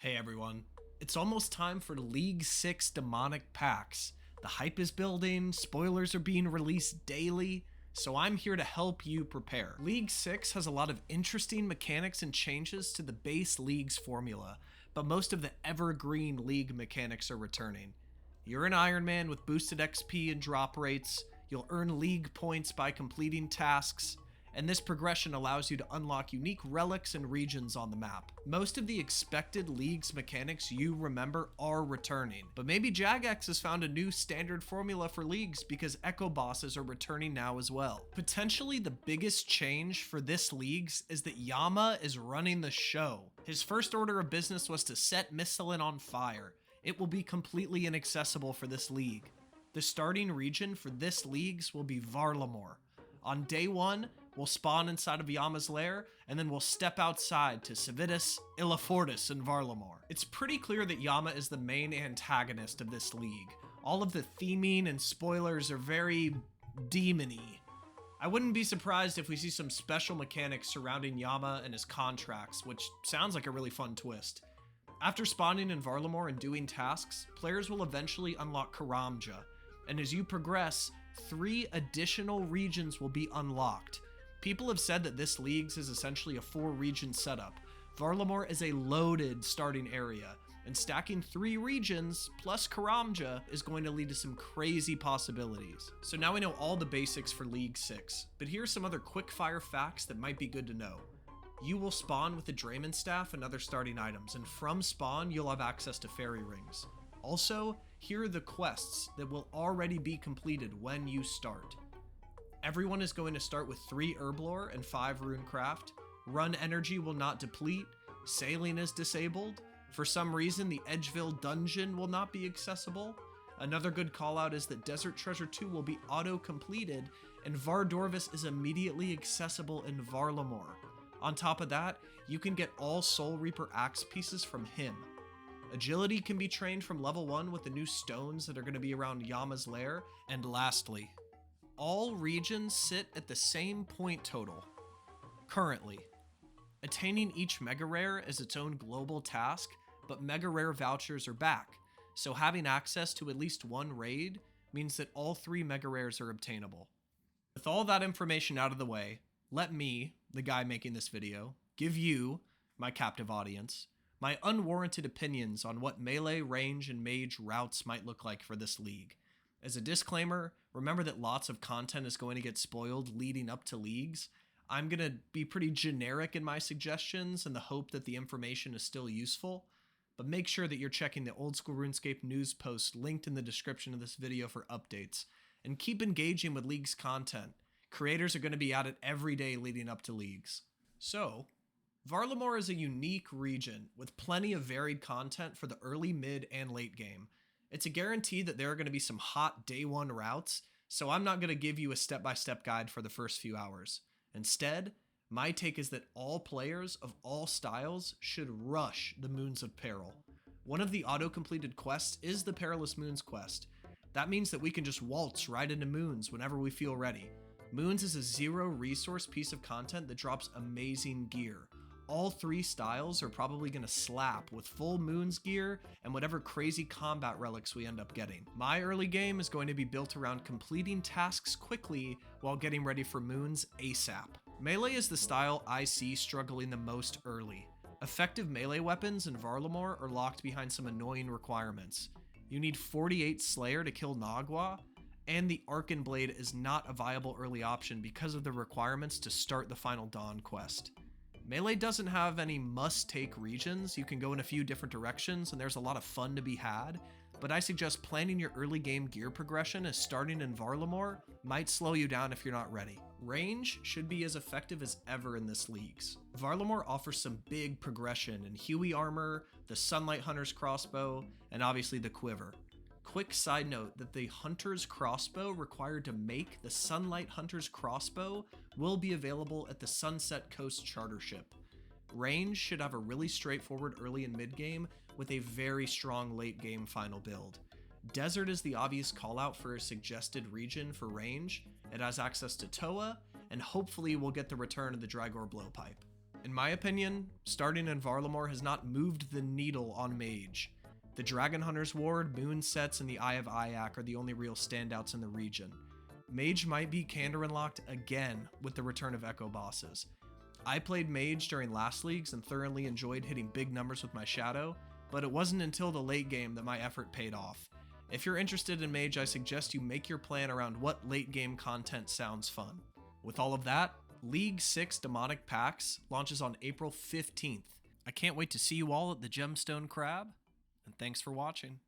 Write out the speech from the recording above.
Hey everyone, it's almost time for League 6 Demonic Pacts. The hype is building, spoilers are being released daily, so I'm here to help you prepare. League 6 has a lot of interesting mechanics and changes to the base League's formula, but most of the evergreen League mechanics are returning. You're an Iron Man with boosted XP and drop rates, you'll earn League points by completing tasks, and this progression allows you to unlock unique relics and regions on the map. Most of the expected League's mechanics you remember are returning, but maybe Jagex has found a new standard formula for Leagues because Echo Bosses are returning now as well. Potentially the biggest change for this League's is that Yama is running the show. His first order of business was to set Mistalin on fire. It will be completely inaccessible for this League. The starting region for this League's will be Varlamore. On day 1, we'll spawn inside of Yama's lair, and then we'll step outside to Civitas, Illifortis, and Varlamore. It's pretty clear that Yama is the main antagonist of this league. All of the theming and spoilers are very demon-y. I wouldn't be surprised if we see some special mechanics surrounding Yama and his contracts, which sounds like a really fun twist. After spawning in Varlamore and doing tasks, players will eventually unlock Karamja, and as you progress, 3 additional regions will be unlocked. People have said that this League's is essentially a 4-region setup. Varlamore is a loaded starting area, and stacking 3 regions plus Karamja is going to lead to some crazy possibilities. So now we know all the basics for League 6, but here's some other quick-fire facts that might be good to know. You will spawn with the Draymond Staff and other starting items, and from spawn you'll have access to fairy rings. Also, here are the quests that will already be completed when you start. Everyone is going to start with 3 Herblore and 5 Runecraft. Run energy will not deplete. Sailing is disabled. For some reason, the Edgeville dungeon will not be accessible. Another good callout is that Desert Treasure 2 will be auto-completed, and Vardorvis is immediately accessible in Varlamore. On top of that, you can get all Soul Reaper axe pieces from him. Agility can be trained from level 1 with the new stones that are going to be around Yama's lair. And lastly, all regions sit at the same point total. Currently, attaining each Mega Rare is its own global task, but Mega Rare vouchers are back, so having access to at least one raid means that all 3 Mega Rares are obtainable. With all that information out of the way, let me, the guy making this video, give you, my captive audience, my unwarranted opinions on what melee, range, and mage routes might look like for this league. As a disclaimer, remember that lots of content is going to get spoiled leading up to leagues. I'm going to be pretty generic in my suggestions in the hope that the information is still useful, but make sure that you're checking the Old School RuneScape news post linked in the description of this video for updates, and keep engaging with leagues content. Creators are going to be at it every day leading up to leagues. So, Varlamore is a unique region with plenty of varied content for the early, mid, and late game. It's a guarantee that there are going to be some hot day 1 routes, so I'm not going to give you a step-by-step guide for the first few hours. Instead, my take is that all players of all styles should rush the Moons of Peril. One of the auto-completed quests is the Perilous Moons quest. That means that we can just waltz right into Moons whenever we feel ready. Moons is a 0-resource piece of content that drops amazing gear. All 3 styles are probably going to slap with full Moons gear and whatever crazy combat relics we end up getting. My early game is going to be built around completing tasks quickly while getting ready for Moons ASAP. Melee is the style I see struggling the most early. Effective melee weapons in Varlamore are locked behind some annoying requirements. You need 48 Slayer to kill Nagwa, and the Arcan Blade is not a viable early option because of the requirements to start the Final Dawn quest. Melee doesn't have any must-take regions. You can go in a few different directions, and there's a lot of fun to be had, but I suggest planning your early game gear progression as starting in Varlamore might slow you down if you're not ready. Range should be as effective as ever in this league's. Varlamore offers some big progression in Huey armor, the Sunlight Hunter's crossbow, and obviously the quiver. Quick side note that the Hunter's crossbow required to make the Sunlight Hunter's crossbow will be available at the Sunset Coast charter ship. Range should have a really straightforward early and mid game with a very strong late game final build. Desert is the obvious callout for a suggested region for range. It has access to Toa, and hopefully we'll get the return of the Drygore blowpipe. In my opinion, starting in Varlamore has not moved the needle on Mage. The Dragon Hunter's Ward, Moon Sets, and the Eye of Ayak are the only real standouts in the region. Mage might be Candor unlocked again with the return of Echo Bosses. I played Mage during last leagues and thoroughly enjoyed hitting big numbers with my Shadow, but it wasn't until the late game that my effort paid off. If you're interested in Mage, I suggest you make your plan around what late game content sounds fun. With all of that, League 6 Demonic Pacts launches on April 15th. I can't wait to see you all at the Gemstone Crab, and thanks for watching.